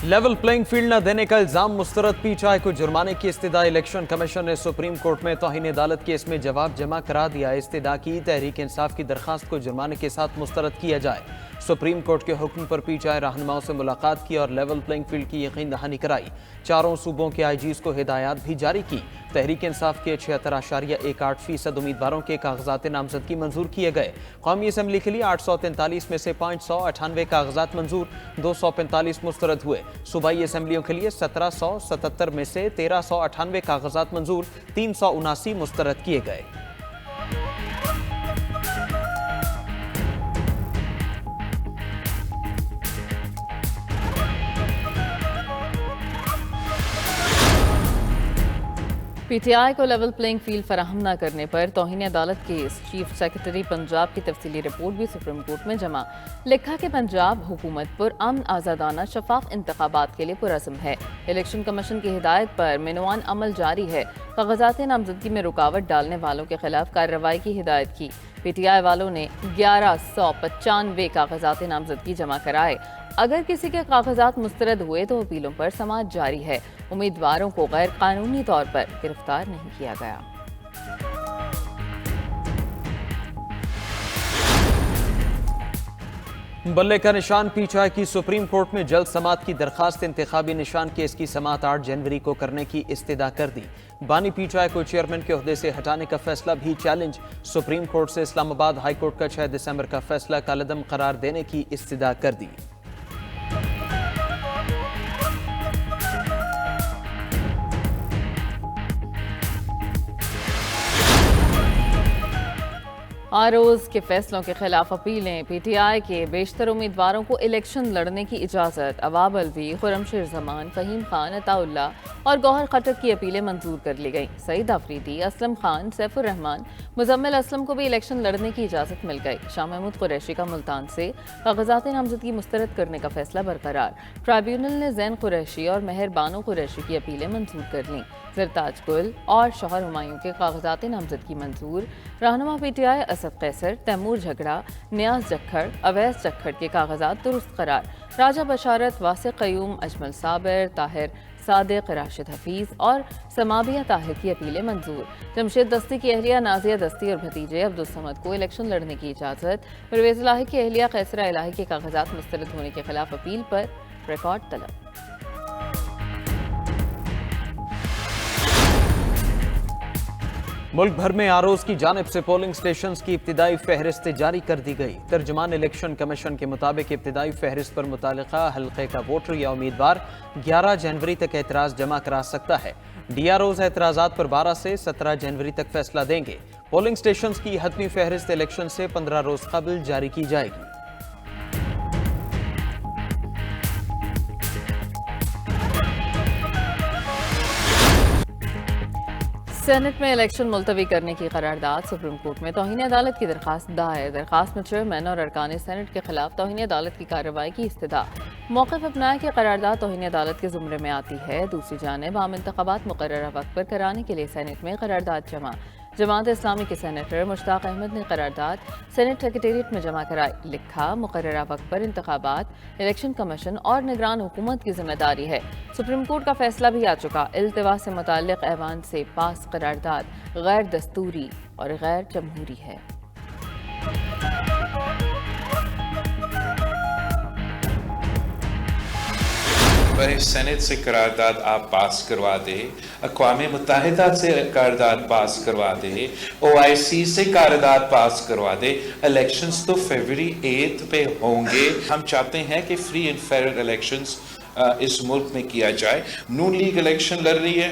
Level playing field न देने का इल्जाम मुस्तरद पीटीआई को जुर्माने की इस्तदा। इलेक्शन कमीशन ने सुप्रीम कोर्ट में तौहीन अदालत केस में जवाब जमा करा दिया। इस्तदा की तहरीक इंसाफ की दरखास्त को जुर्माने के साथ मुस्तरद किया जाए। सुप्रीम कोर्ट के हुक्म पर पीटीआई रहनुमाओं से मुलाकात की और लेवल प्लेइंग फील्ड की यकीन दहानी कराई। चारों सूबों के आईजीज को हिदायत भी जारी की। तहरीक इंसाफ के 76.18% उम्मीदवारों के कागजात नामजदगी मंजूर किए गए। कौमी असम्बली के लिए 843 में से 598 कागजात मंजूर, 245 मुस्तरद हुए। सूबाई असम्बलियों के लिए 1777 में से 1398 कागजात मंजूर, 379 मुस्तरद किए गए। पीटीआई को लेवल प्लेइंग फील्ड फराहम न करने पर तौहीन अदालत केस। चीफ सेक्रेटरी पंजाब की तफसीली रिपोर्ट भी सुप्रीम कोर्ट में जमा। लिखा कि पंजाब हुकूमत पुरअमन, आज़ादाना, शफाफ इंतखाबात के लिए पुरज़्म है। इलेक्शन कमीशन की हिदायत पर मिनवान अमल जारी है। कागजात नामजदगी में रुकावट डालने वालों के खिलाफ कार्रवाई की हिदायत की। पीटीआई वालों ने 1195 कागजात नामजदगी जमा कराए। अगर किसी के कागजात मुस्तरद हुए तो अपीलों पर समाअत जारी है। उम्मीदवारों को गैर कानूनी तौर पर गिरफ्तार नहीं किया गया। बल्ले का निशान पीटीआई की सुप्रीम कोर्ट में जल्द समाअत की दरखास्त। इंतखाबी निशान केस की समाअत 8 जनवरी को करने की इस्तदा कर दी। बानी पीटीआई को चेयरमैन के ओहदे से हटाने का फैसला भी चैलेंज। सुप्रीम कोर्ट से इस्लामाबाद हाई कोर्ट का 6 दिसंबर का फैसला कलअदम करार देने की इस्तदा कर दी। आरोज के फैसलों के खिलाफ अपीलें। पीटीआई के बेशतर उम्मीदवारों को इलेक्शन लड़ने की इजाज़त। अवाब अलवी, खुरमशेर जमान, फहीम खान, अताउल्ला और गौहर खटक की अपीलें मंजूर कर ली गई। सईद अफरीदी, असलम खान, सैफुर रहमान, मुजम्मिल असलम को भी इलेक्शन लड़ने की इजाज़त मिल गई। शाह महमूद कुरैशी का मुल्तान से कागजात नामजदगी मुस्तरद करने का फैसला बरकरार। ट्राइब्यूनल ने जैन कुरैशी और मेहर बानो कुरैशी की अपीलें मंजूर कर लीं। जरताज गुल और शौहर हुमायूं के कागजात नामजदगी मंजूर। रहनुमा पीटीआई असद कैसर, तैमूर झगड़ा, नियाज जक्खड़, अवैस जक्खड़ के कागजात दुरुस्त करार। राजा बशारत, वासिक कयूम, अजमल साबिर, ताहिर सादिक, राशिद हफीज और समाबिया ताहिर की अपीलें मंजूर। जमशेद दस्ती की अहलिया नाजिया दस्ती और भतीजे अब्दुल समद को इलेक्शन लड़ने की इजाज़त। परवेज इलाही की अहलिया कैसरा इलाही के कागजात मुस्तरद होने के खिलाफ अपील पर रिकॉर्ड तलब। मुल्क भर में आरोज की जानिब से पोलिंग स्टेशंस की इब्तिदाई फहरिस्त जारी कर दी गई। तर्जुमान इलेक्शन कमीशन के मुताबिक इब्तिदाई फहरिस्त पर मुतालिका हल्के का वोटर या उम्मीदवार 11 जनवरी तक एतराज़ जमा करा सकता है। डीआरओज एतराज़ात पर 12 से 17 जनवरी तक फैसला देंगे। पोलिंग स्टेशंस की हतमी फहरिस्त इलेक्शन से 15 रोज कबल जारी की जाएगी। सेनेट में इलेक्शन मुलतवी करने की करारदाद। सुप्रीम कोर्ट में तौहीन अदालत की दरखास्त दायर। दरखास्त में चेयरमैन और अरकान सेनेट के खिलाफ तौहीन अदालत की कार्रवाई की इस्तदा। मौक़िफ़ अपनाया कि करारदाद तौहीन अदालत के ज़ुमरे में आती है। दूसरी जानिब आम इंतख़ाबात मुक़र्ररा वक्त पर कराने के लिए सेनेट में करारदाद जमा। जमात इस्लामी के सेनेटर मुश्ताक अहमद ने करारदाद सेनेट सेक्रेटेरिएट में जमा कराई। लिखा, मुक़र्ररा वक्त पर इंतखाबात इलेक्शन कमीशन और निगरान हुकूमत की जिम्मेदारी है। सुप्रीम कोर्ट का फैसला भी आ चुका। इल्तिवा से मुताल्लिक़ ऐवान से पास करारदाद गैर दस्तूरी और गैर जमहूरी है। सेनेट से करारदाद आप पास करवा दे, अक़वाम मुत्तहिदा से करारदाद पास करवा दे, OIC से करारदाद पास करवा दे। इलेक्शंस तो फरवरी 8 पे होंगे। हम चाहते हैं कि फ्री एंड फेयर इलेक्शंस इस मुल्क में किया जाए। नून लीग इलेक्शन लड़ रही है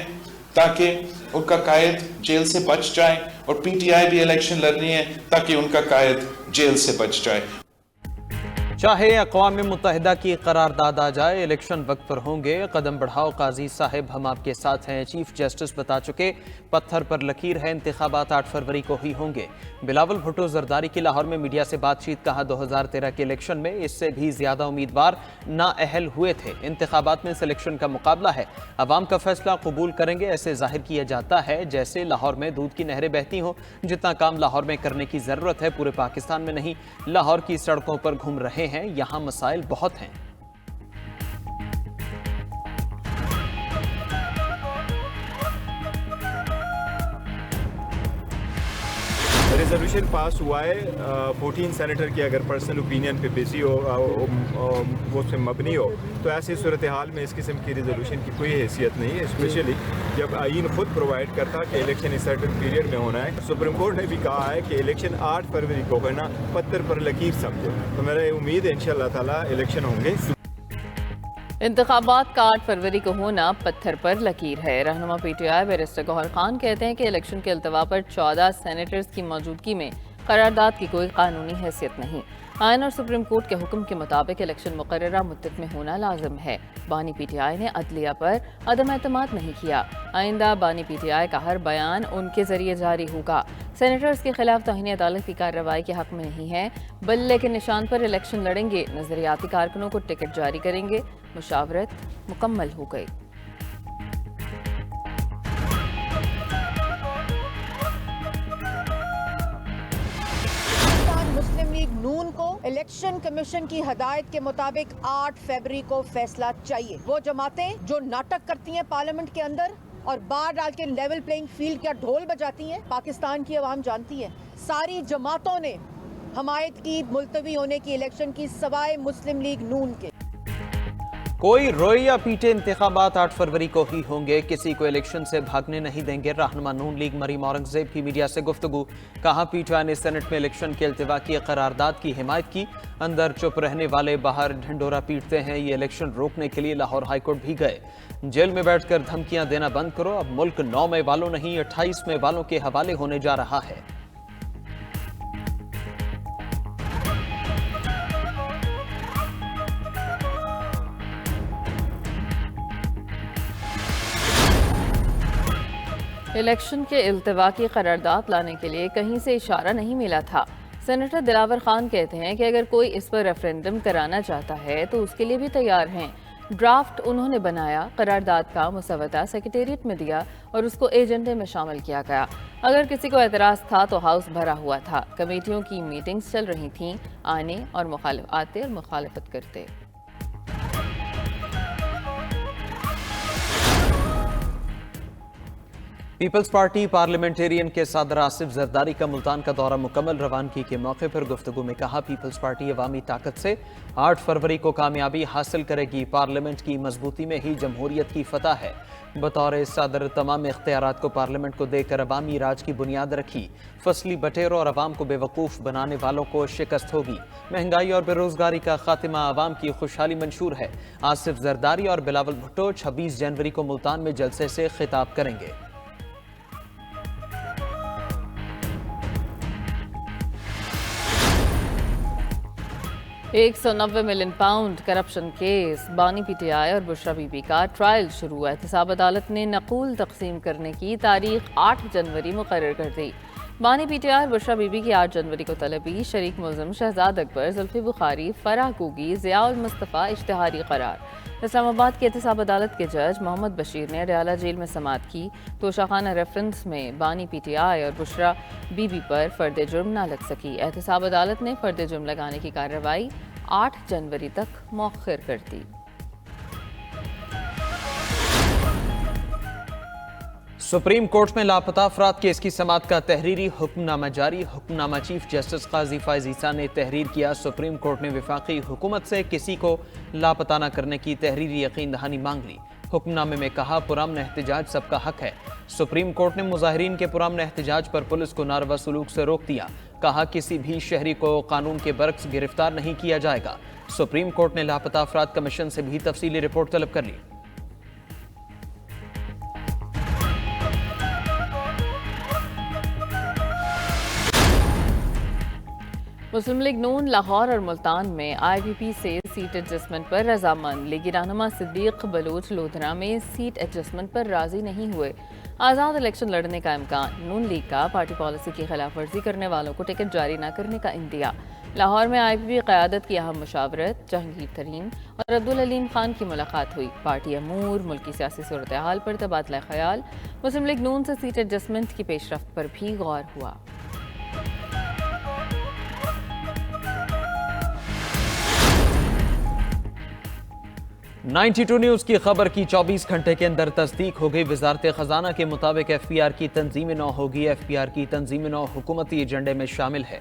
ताकि उनका कायद जेल से बच जाए और PTI भी इलेक्शन लड़ रही है ताकि उनका कायद जेल से बच जाए। चाहे अक़वाम मुत्तहिदा की करारदाद आ जाए, इलेक्शन वक्त पर होंगे। कदम बढ़ाओ काजी साहिब, हम आपके साथ हैं। चीफ जस्टिस बता चुके, पत्थर पर लकीर है। इंतखाबात 8 फरवरी को ही होंगे। बिलावल भुट्टो जरदारी की लाहौर में मीडिया से बातचीत। कहा, 2013 के इलेक्शन में इससे भी ज्यादा उम्मीदवार नाअहल हुए थे। इंतखाबात में सिलेक्शन का मुकाबला है। अवाम का फैसला कबूल करेंगे। ऐसे जाहिर किया जाता है जैसे लाहौर में दूध की नहरें बहती हों। जितना काम लाहौर में करने की जरूरत है पूरे पाकिस्तान में नहीं। लाहौर की सड़कों पर घूम रहे हैं, यहाँ मसाइल बहुत हैं। रेजोल्यूशन पास हुआ है 14 सेनेटर की अगर पर्सनल ओपिनियन पे बेसी हो वो उस पर मबनी हो, तो ऐसी सूरत हाल में इस किस्म की रेजोल्यूशन की कोई हैसियत नहीं है, स्पेशली जब आइन खुद प्रोवाइड करता कि इलेक्शन इस सर्टेन पीरियड में होना है। सुप्रीम कोर्ट ने भी कहा है कि इलेक्शन 8 फरवरी को होना, पत्थर पर लकीर समझो। तो मेरा उम्मीद है इंशाअल्लाह ताला इलेक्शन होंगे। इंतखाबात का 8 फरवरी को होना पत्थर पर लकीर है। रहनुमा पीटीआई बैरिस्टर गौहर खान कहते हैं कि इलेक्शन के अल्तवा पर 14 सेनेटर्स की मौजूदगी में करारदाद की कोई कानूनी हैसियत नहीं। आइन और सुप्रीम कोर्ट के हुक्म के मुताबिक इलेक्शन मुकर्ररा मुद्दत में होना लाजिम है। बानी पीटीआई ने अदलिया पर अदम एतमाद नहीं किया। आइंदा बानी पीटीआई का हर बयान उनके जरिए जारी होगा। सेनेटर्स के खिलाफ तौहीन अदालत की कार्रवाई के हक में नहीं है, बल्ले के निशान पर इलेक्शन लड़ेंगे। नजरियाती कारकुनों को टिकट जारी करेंगे। मुशावरत मुकम्मल हो गई। मुस्लिम लीग नून को इलेक्शन कमीशन की हदायत के मुताबिक 8 फरवरी को फैसला चाहिए। वो जमातें जो नाटक करती हैं पार्लियामेंट के अंदर और बाहर डाल के लेवल प्लेइंग फील्ड का ढोल बजाती हैं, पाकिस्तान की आवाम जानती है। सारी जमातों ने हमायत की मुलतवी होने की इलेक्शन की, सवाए मुस्लिम लीग नून के। कोई रोए या पीटे, इंतखाबात 8 फरवरी को ही होंगे, किसी को इलेक्शन से भागने नहीं देंगे। रहनुमा नून लीग मरीम औरंगजेब की मीडिया से गुफ्तगू। कहा पीटीआई ने सेनेट में इलेक्शन के अल्तवा की करारदाद की हिमायत की। अंदर चुप रहने वाले बाहर ढंडोरा पीटते हैं। ये इलेक्शन रोकने के लिए लाहौर हाईकोर्ट भी गए। जेल में बैठकर धमकियां देना बंद करो। अब मुल्क 9 मई वालों नहीं 28 मई वालों के हवाले होने जा रहा है। इलेक्शन के इल्तिवा की करारदाद लाने के लिए कहीं से इशारा नहीं मिला था। सेनेटर दिलावर खान कहते हैं कि अगर कोई इस पर रेफरेंडम कराना चाहता है तो उसके लिए भी तैयार हैं। ड्राफ्ट उन्होंने बनाया, करारदाद का मुसवदा सेक्रेटेरिएट में दिया और उसको एजेंडे में शामिल किया गया। अगर किसी को एतराज़ था तो हाउस भरा हुआ था। कमेटियों की मीटिंग्स चल रही थीं, आने और आते और मुखालफत करते। पीपल्स पार्टी पार्लियामेंटेरियन के सदर आसिफ जरदारी का मुल्तान का दौरा मुकम्मल। रवानगी के मौके पर गुफ्तगू में कहा पीपल्स पार्टी अवामी ताकत से 8 फरवरी को कामयाबी हासिल करेगी। पार्लियामेंट की मजबूती में ही जमहूरियत की फतह है। बतौर सदर तमाम इख्तियारात को पार्लियामेंट को देकर अवामी राज की बुनियाद रखी। फसली बटेरों और अवाम को बेवकूफ़ बनाने वालों को शिकस्त होगी। महंगाई और बेरोजगारी का खात्मा अवाम की खुशहाली मंशूर है। आसिफ जरदारी और बिलावल भुट्टो 26 जनवरी को मुल्तान में जलसे से खिताब करेंगे। 190 मिलियन पाउंड करप्शन केस। बानी पीटीआई और बुशरा बीबी का ट्रायल शुरू हुआ। एहतसाब अदालत ने नकूल तकसीम करने की तारीख 8 जनवरी मुकर्रर कर दी। बानी पीटीआई और बुशरा बीबी की 8 जनवरी को तलबी। शरीक मुल्ज़िम शहजाद अकबर, जुल्फी बुखारी, फराह गोगी, ज़ियाउल मुस्तफ़ा इश्तिहारी करार। इस्लामाबाद की एहतसाब अदालत के जज मोहम्मद बशीर ने अडयाला जेल में समाअत की। तोशाखाना रेफरेंस में बानी पीटीआई और बुशरा बीबी पर फर्द जुर्म न लग सकी। एहतसाब अदालत ने फर्द जुर्म लगाने की कार्रवाई 8 जनवरी तक मौखर कर दी। सुप्रीम कोर्ट में लापता अफराद केस की समाअत का तहरीरी हुक्मनामा जारी। हुक्मनामा चीफ जस्टिस काजी फायज ईसा ने तहरीर किया। सुप्रीम कोर्ट ने वफाकी हुकूमत से किसी को लापता न करने की तहरीरी यकीन दहानी मांग ली। हुक्मनामे में कहा पुरअमन एहतजाज सबका हक है। सुप्रीम कोर्ट ने मुजाहिरीन के पुरअमन एहतजाज पर पुलिस को नारवा सलूक से रोक दिया। कहा किसी भी शहरी को कानून के बरक्स गिरफ्तार नहीं किया जाएगा। सुप्रीम कोर्ट ने लापता अफराद कमीशन से भी तफसीली रिपोर्ट तलब कर ली। मुस्लिम लीग नून लाहौर और मुल्तान में IPP से सीट एडजस्टमेंट पर रजामंद। लीगी रहनुमा सिद्दीक बलोच लोधरा में सीट एडजस्टमेंट पर राजी नहीं हुए। आज़ाद इलेक्शन लड़ने का इम्कान। नून लीग का पार्टी पॉलिसी की खिलाफ वर्जी करने वालों को टिकट जारी न करने का इंदिया। लाहौर में IPP क़यादत की अहम मुशावरत। जहांगीर तरीन और अब्दुल हलीम खान की मुलाकात हुई। पार्टी अमूर, मुल्की सियासी सूरत हाल पर तबादला ख्याल। मुस्लिम लीग नून से सीट एडजस्टमेंट की पेशरफ्त पर भी गौर हुआ। 92 न्यूज़ की खबर की 24 घंटे के अंदर तस्दीक हो गई। वजारत खजाना के मुताबिक FPR की तंजीम नौ होगी। FPR की तंजीम नौ हुकूमती एजेंडे में शामिल है।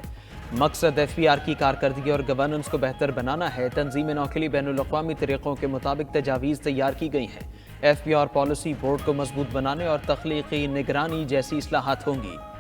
मकसद FPR की कारकर्दगी और गवर्नेंस को बेहतर बनाना है। तंजीम नौ के लिए बैनुल-अक़वामी तरीक़ों के मुताबिक तजावीज़ तैयार की गई हैं। FPR पॉलिसी बोर्ड को मजबूत बनाने और तख्लीकी निगरानी जैसी इस्लाहात होंगी।